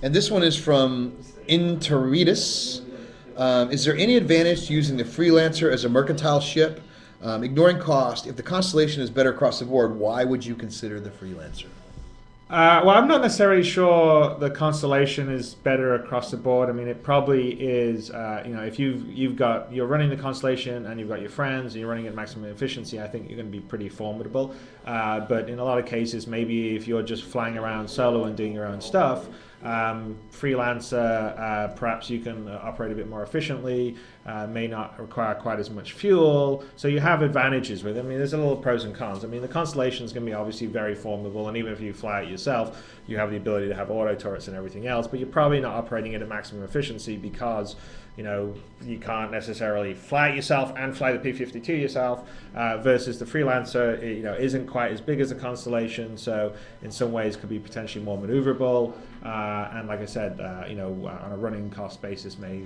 And this one is from Intermedius. Is there any advantage to using the Freelancer as a mercantile ship? Ignoring cost, if the Constellation is better across the board, why would you consider the Freelancer? Well, I'm not necessarily sure the Constellation is better across the board. I mean, it probably is. If you're running the Constellation and you've got your friends and you're running at maximum efficiency, I think you're going to be pretty formidable. But in a lot of cases, maybe if you're just flying around solo and doing your own stuff, Freelancer, perhaps you can operate a bit more efficiently, may not require quite as much fuel, so you have advantages with it. I mean, there's a little pros and cons. I mean, the Constellation is going to be obviously very formidable, and even if you fly it yourself, you have the ability to have auto turrets and everything else, but you're probably not operating it at maximum efficiency because you can't necessarily fly it yourself and fly the P-52 yourself, versus the Freelancer, isn't quite as big as the Constellation, so in some ways could be potentially more maneuverable, and like I said, on a running cost basis may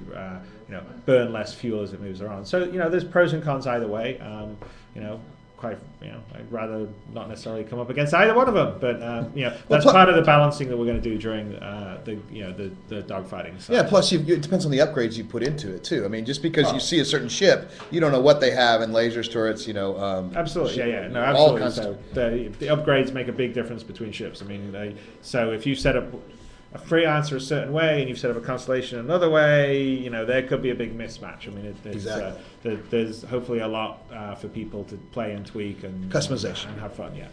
burn less fuel as it moves around. So there's pros and cons either way. I'd rather not necessarily come up against either one of them, but that's part of the balancing that we're going to do during the dogfighting. So. Yeah, plus it depends on the upgrades you put into it too. I mean, just because you see a certain ship, you don't know what they have in lasers, turrets, Absolutely, no, absolutely. So the upgrades make a big difference between ships. I mean, so if you set up a Freelancer a certain way and you've set up a Constellation another way, there could be a big mismatch. I mean, exactly. There's hopefully a lot for people to play and tweak and customization and have fun. Yeah.